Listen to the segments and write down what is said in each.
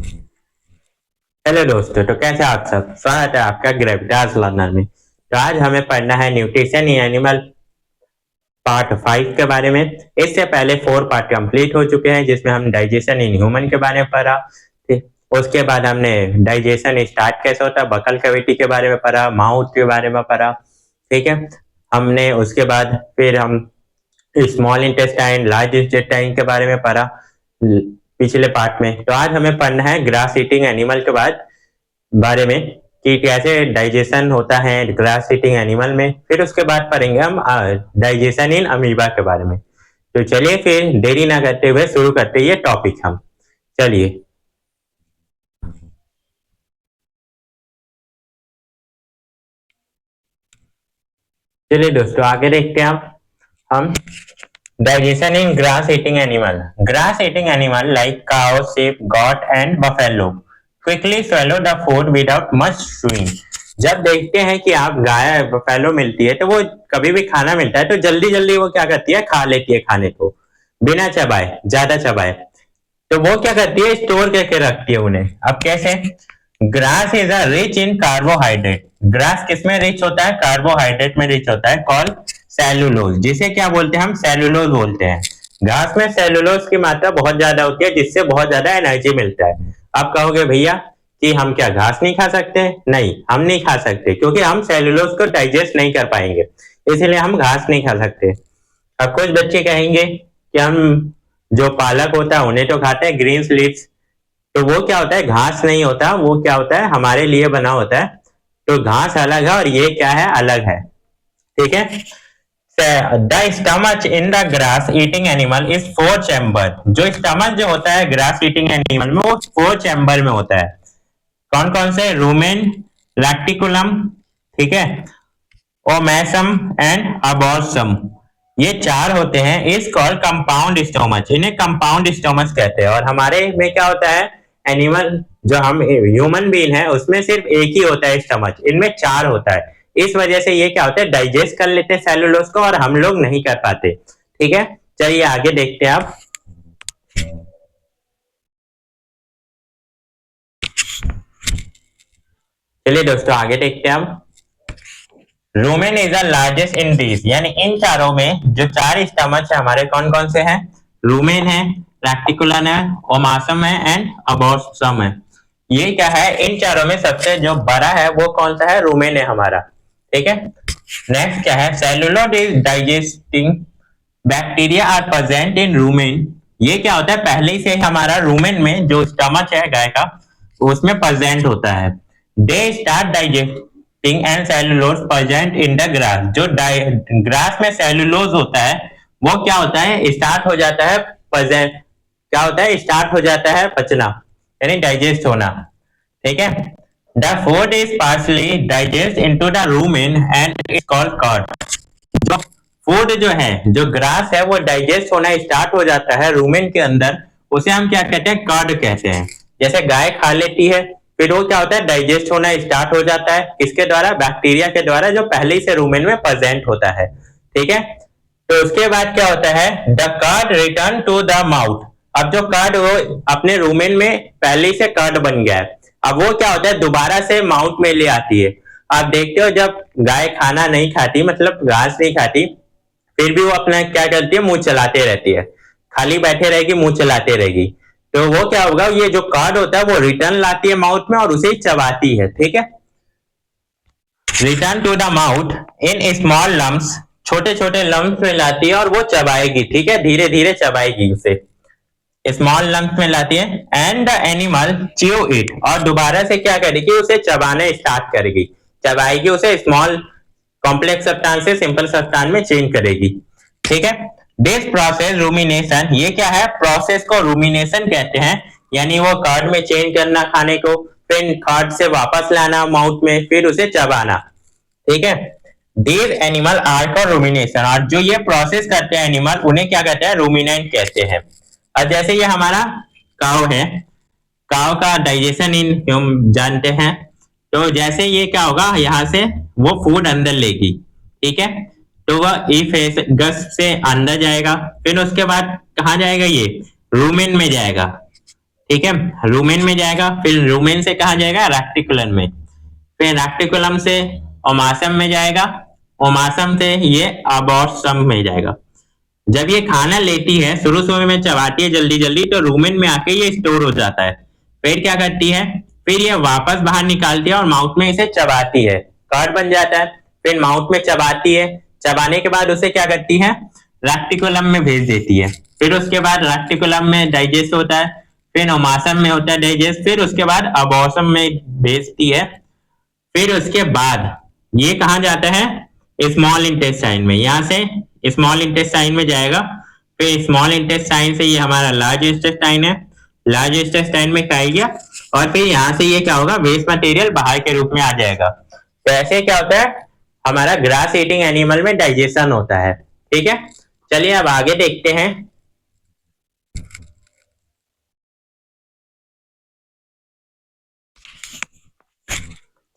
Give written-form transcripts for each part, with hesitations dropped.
Hello दोस्तों, तो कैसे आप सब। स्वागत है आपका ग्रेविटास लर्नर में। तो आज हमें पढ़ना है न्यूट्रिशन इन एनिमल पार्ट 5 के बारे में। इससे पहले 4 पार्ट कंप्लीट हो चुके हैं, जिसमें हम डाइजेशन इन ह्यूमन के बारे में पढ़ा। ठीक, उसके बाद हमने डाइजेशन स्टार्ट कैसे होता है, बकल कैविटी के बारे में पढ़ा, माउथ के बारे में पढ़ा। ठीक है, हमने उसके बाद फिर हम स्मॉल इंटेस्टाइन, लार्ज इंटेस्टाइन के बारे में पढ़ा पिछले पार्ट में। तो आज हमें पढ़ना है ग्रास ईटिंग एनिमल के बारे में कि कैसे डाइजेशन होता है ग्रास ईटिंग एनिमल में। फिर उसके बाद पढ़ेंगे हम डाइजेशन इन अमीबा के बारे में। तो चलिए फिर देरी ना करते हुए शुरू करते हैं ये टॉपिक हम। चलिए चलिए दोस्तों, आगे देखते हैं हम digestion in grass eating animal. Grass eating animal like cow, sheep, goat and buffalo quickly swallow the food without much chewing। जब देखते हैं कि आप गाय बफेलो मिलती है तो वो कभी भी खाना मिलता है तो जल्दी जल्दी वो क्या करती है, खा लेती है खाने को बिना चबाए, ज्यादा चबाए। तो वो क्या करती है, स्टोर करके रखती है उन्हें। अब कैसे? Grass is a rich in carbohydrate. Grass किसमें रिच होता है? कार्बोहाइड्रेट में रिच होता है, कॉल सेलुलोज, जिसे क्या बोलते हैं हम? सेलुलोज बोलते हैं। घास में सेलुलोज की मात्रा बहुत ज्यादा होती है, जिससे बहुत ज्यादा एनर्जी मिलता है। आप कहोगे भैया कि हम क्या घास नहीं खा सकते? नहीं, हम नहीं खा सकते, क्योंकि हम सेलुलोज को डाइजेस्ट नहीं कर पाएंगे, इसीलिए हम घास नहीं खा सकते। अब कुछ बच्चे कहेंगे कि हम जो पालक होता है उन्हें तो खाते हैं, ग्रीन लीव्स। तो वो क्या होता है? घास नहीं होता, वो क्या होता है? हमारे लिए बना होता है। तो घास अलग है और ये क्या है? अलग है। ठीक है। The stomach in the grass eating animal is 4 chamber. जो स्टमच जो होता है ग्रास ईटिंग एनिमल में, वो 4 चैम्बर में होता है। कौन कौन से? रूमेन, लैक्टिकुलम, ठीक है, ओमेसम एंड अबॉर्सम। ये 4 होते हैं। इस कॉल कंपाउंड स्टोमच, इन्हें कंपाउंड स्टोमच कहते हैं। और हमारे में क्या होता है? एनिमल जो हम ह्यूमन बीइंग है उसमें सिर्फ एक ही होता है स्टमच, इनमें 4 होता है। इस वजह से ये क्या होता है? डाइजेस्ट कर लेते हैं सेलुलोज को और हम लोग नहीं कर पाते। ठीक है, चलिए आगे देखते हैं आप। चलिए दोस्तों, आगे देखते हैं हम। Rumen is the largest in these, यानी इन चारों में जो 4 स्टमच है हमारे, कौन कौन से हैं? रूमेन है, रैक्टिकुलम है, ओमासम है एंड अबॉर्सम है। ये क्या है? इन चारों में सबसे जो बड़ा है वो कौन सा है? रूमेन है हमारा। ठीक है। नेक्स्ट क्या है? Cellulose is digesting bacteria are present in rumen. ये क्या होता है? पहले से हमारा रूमेन में जो स्टमच है गाय का, उसमें प्रेजेंट होता है। They start digesting and cellulose present in the grass. जो ग्रास में सेलुलोज होता है वो क्या होता है? स्टार्ट हो जाता है प्रेजेंट, क्या होता है? स्टार्ट हो जाता है पचना, यानी डाइजेस्ट होना। ठीक है। The food is partially digest into the rumen and it's called curd. Food जो है, जो ग्रास है, वो डाइजेस्ट होना स्टार्ट हो जाता है रूमेन के अंदर, उसे हम क्या कहते हैं? कर्ड कहते हैं। जैसे गाय खा लेती है, फिर वो क्या होता है? डाइजेस्ट होना स्टार्ट हो जाता है। किसके द्वारा? बैक्टीरिया के द्वारा, जो पहले से रूमेन में प्रेजेंट होता है। ठीक है। तो उसके बाद क्या होता है? The curd return to the mouth. अब जो कर्ड वो अपने रूमेन में पहले से कर्ड बन गया है, अब वो क्या होता है? दोबारा से माउथ में ले आती है। आप देखते हो जब गाय खाना नहीं खाती, मतलब घास नहीं खाती, फिर भी वो अपना क्या करती है? मुंह चलाते रहती है। खाली बैठे रहेगी, मुंह चलाते रहेगी। तो वो क्या होगा? ये जो कार्ड होता है वो रिटर्न लाती है माउथ में और उसे चबाती है। ठीक है। Return to the mouth in small lumps, छोटे छोटे लम्प्स में लाती है और वो चबाएगी। ठीक है, धीरे धीरे चबाएगी उसे, स्मॉल लम्प्स में लाती है। And the animal chew it, और दोबारा से क्या करेगी? उसे चबाने स्टार्ट करेगी, चबाएगी उसे, स्मॉल कॉम्प्लेक्स सब्सटेंस से सिंपल सब्सटेंस में चेंज करेगी। ठीक है। दिस प्रोसेस रूमिनेशन, ये क्या है? प्रोसेस को रूमिनेशन कहते हैं, यानी वो कार्ड में चेंज करना खाने को, फिर कार्ड से वापस लाना माउथ में, फिर उसे चबाना। ठीक है। These animal are for rumination, और जो ये प्रोसेस करते हैं एनिमल, उन्हें क्या कहते हैं? रूमिनेंट कहते हैं। और जैसे ये हमारा काव है, काव का डाइजेशन इन हम जानते हैं। तो जैसे ये क्या होगा? यहाँ से वो फूड अंदर लेगी। ठीक है। तो वह गस से अंदर जाएगा, फिर उसके बाद कहाँ जाएगा? ये रूमेन में जाएगा। ठीक है, रूमेन में जाएगा, फिर रूमेन से कहा जाएगा रेक्टिकुलम में, फिर रेक्टिकुलम से ओमासम में जाएगा, ओमासम से ये अबॉर्सम में जाएगा। जब ये खाना लेती है, शुरू शुरू में चबाती है जल्दी जल्दी, तो रूमेन में आके ये स्टोर हो जाता है। फिर क्या करती है, फिर ये वापस बाहर निकालती है और माउथ में इसे चबाती है, कर्ड बन जाता है। फिर माउथ में चबाती है, चबाने के बाद उसे क्या करती है, रेक्टिकुलम में भेज देती है। फिर उसके बाद रेक्टिकुलम में डाइजेस्ट होता है, फिर ओमासम में होता है डाइजेस्ट, फिर उसके बाद अबॉर्सम में भेजती है। फिर उसके बाद ये कहाँ जाता है, स्मॉल इंटेस्टाइन में, यहाँ से स्मॉल इंटेस्टाइन में जाएगा। फिर स्मॉल इंटेस्टाइन से ये हमारा लार्ज इंटेस्टाइन है, लार्ज इंटेस्टाइन में खाई गया, और फिर यहाँ से ये क्या होगा, वेस्ट मटेरियल बाहर के रूप में आ जाएगा। तो ऐसे क्या होता है, हमारा ग्रास ईटिंग एनिमल में डाइजेशन होता है। ठीक है, चलिए अब आगे देखते हैं।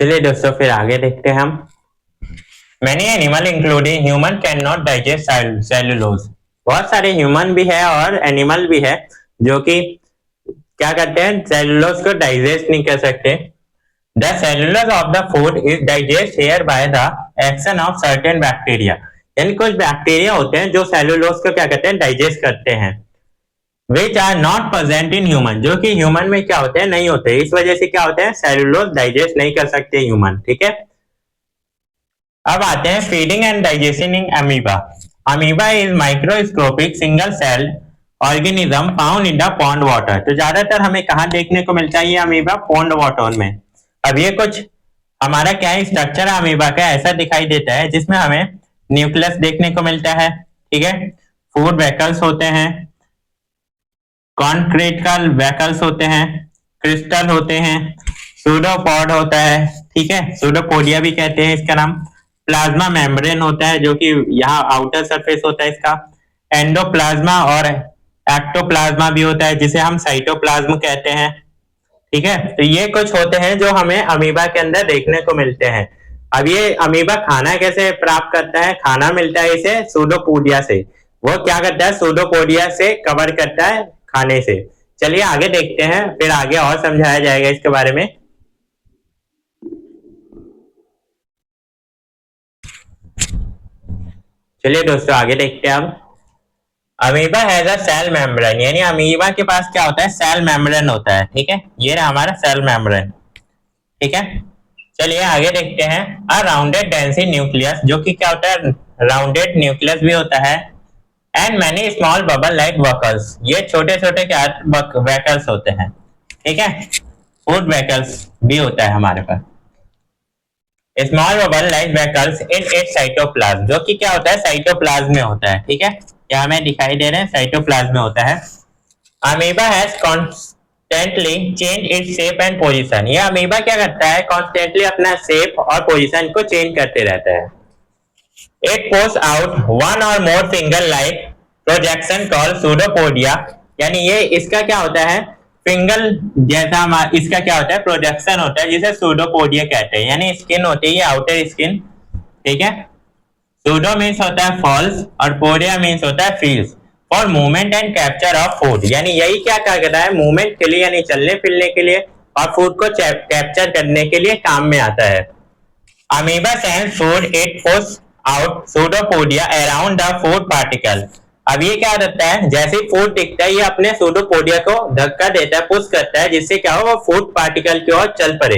चलिए दोस्तों फिर आगे देखते हैं हम। Many animal including human cannot digest cellulose। बहुत सारे ह्यूमन भी है और एनिमल भी है जो कि क्या करते हैं, सेलुलोज को डाइजेस्ट नहीं कर सकते। The cellulose of the food is digest here by the action of certain bacteria. यानी कुछ बैक्टीरिया होते हैं जो सेलुलोज को क्या करते हैं, डाइजेस्ट करते हैं। Which are not present in human, जो कि ह्यूमन में क्या होते हैं, नहीं होते। इस वजह से क्या होते हैं, सेलुलोज डाइजेस्ट नहीं कर सकते ह्यूमन। ठीक है, अब आते हैं feeding and digestion in amoeba. Amoeba is microscopic single cell organism found in the pond water. तो ज्यादातर हमें कहाँ देखने को मिलता है ये अमीबा, पॉन्ड वाटर में। अब ये कुछ हमारा क्या है, स्ट्रक्चर अमीबा का ऐसा दिखाई देता है जिसमें हमें न्यूक्लियस देखने को मिलता है। ठीक है, फूड वेकल्स होते हैं, कॉन्क्रीटिकल वेकल्स होते हैं, क्रिस्टल होते हैं, सूडोपॉड होता है। ठीक है, सूडोपोडिया भी कहते हैं इसका नाम। प्लाज्मा मेम्ब्रेन होता है जो कि यहाँ आउटर सरफेस होता है इसका। एंडोप्लाज्मा और एक्टोप्लाज्मा भी होता है जिसे हम साइटोप्लाज्म कहते हैं। ठीक है, तो ये कुछ होते हैं जो हमें अमीबा के अंदर देखने को मिलते हैं। अब ये अमीबा खाना कैसे प्राप्त करता है, खाना मिलता है इसे सूडोपोडिया से। वो क्या करता है, सूडोपोडिया से कवर करता है खाने से। चलिए आगे देखते हैं, फिर आगे और समझाया जाएगा इसके बारे में। चलिए दोस्तों आगे देखते हैं अब। Amoeba has a cell membrane, यानी अमीबा के पास क्या होता है, सेल मेम्ब्रेन होता है। ठीक है, ये रहा हमारा सेल मेम्ब्रेन। ठीक है, चलिए आगे देखते हैं। अ राउंडेड डेंसी न्यूक्लियस, जो कि क्या होता है, राउंडेड न्यूक्लियस भी होता है। And many small bubble like vacuoles, ये छोटे छोटे क्या वैकल्स होते हैं। ठीक है, फूड वैकल्स भी होता है हमारे पास। Small bubble like vacuoles in its cytoplasm, जो कि क्या होता है, साइटोप्लाज्म में होता है। ठीक है, यहाँ हमें दिखाई दे रहे हैं साइटोप्लाज्म में होता है। Amoeba has constantly change its shape and position. ये अमीबा क्या करता है, कॉन्स्टेंटली अपना शेप और पोजीशन को चेंज करते रहता है। It post out one or more finger like projection called pseudopodia, यानी ये इसका क्या होता है, फिंगल जैसा इसका क्या होता है, प्रोजेक्शन होता है जिसे सूडोपोडिया कहते हैं। यानी स्किन होती है ये आउटर स्किन। ठीक है, सूडो मीन्स होता है फॉल्स और पोडिया मीन्स होता है feels for movement and capture of food. यानी यही क्या करता है, मूवमेंट के लिए यानी चलने फिरने के लिए और फूड को कैप्चर करने के लिए काम में आता है। Amoeba sense food it push out pseudopodia around the food particle. अब ये क्या करता है, जैसे ही फूड टिकता है ये अपने सूडोपोडिया को धक्का देता है, पुश करता है, जिससे क्या हो, वो फूड पार्टिकल की ओर चल पड़े।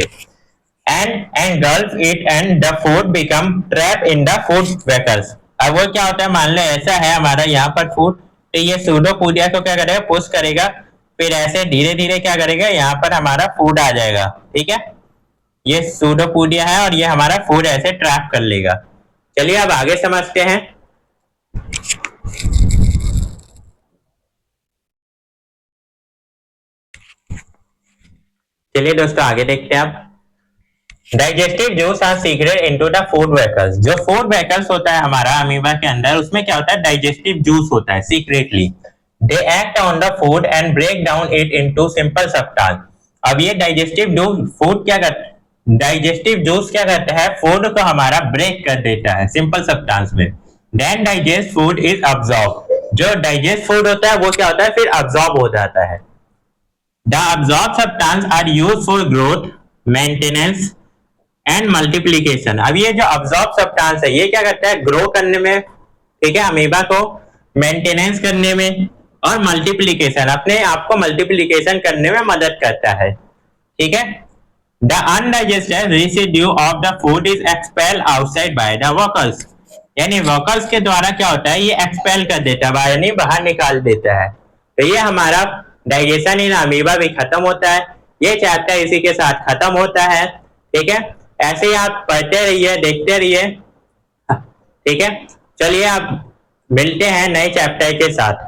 And engulf it and the food become trapped in the food vessels। अब वो क्या होता है, मान लो ऐसा है हमारा यहाँ पर फूड, तो ये सूडोपोडिया को क्या करेगा, पुश करेगा, फिर ऐसे धीरे धीरे क्या करेगा, यहाँ पर हमारा फूड आ जाएगा। ठीक है, ये सूडोपोडिया है और ये हमारा फूड ऐसे ट्रैप कर लेगा। चलिए अब आगे समझते हैं। चलिए दोस्तों आगे देखते हैं आप। Digestive juice are secret into the food vacuoles. जो फूड वेकल्स होता है हमारा अमीबा के अंदर, उसमें क्या होता है, डाइजेस्टिव जूस होता है secretly. They act on the food and break down it into simple substance. अब ये डाइजेस्टिव फूड क्या करता है, डाइजेस्टिव जूस क्या करता है, फूड को हमारा ब्रेक कर देता है सिंपल सब्सटेंस में। Then digest food is absorb. जो डाइजेस्ट फूड होता है वो क्या होता है, फिर अब्सॉर्ब हो जाता है। The absorb substance are use for growth, maintenance and multiplication. अब ये जो अब्जॉर्ब सब्सटेंस है ये क्या करता है, ग्रो करने में, ठीक है, अमीबा को मेंटेनेंस करने में और मल्टीप्लीकेशन, अपने आप को मल्टीप्लीकेशन करने में मदद करता है, ठीक है। The undigested residue of the food is expel outside by the vocals, यानी वोकल्स के द्वारा क्या होता है, ये एक्सपेल कर देता है, यानी बाहर निकाल देता है। तो ये हमारा डाइजेशन इन अमीबा भी खत्म होता है। ये चैप्टर इसी के साथ खत्म होता है, ठीक है। ऐसे ही आप पढ़ते रहिए, देखते रहिए, ठीक है। चलिए आप मिलते हैं नए चैप्टर के साथ।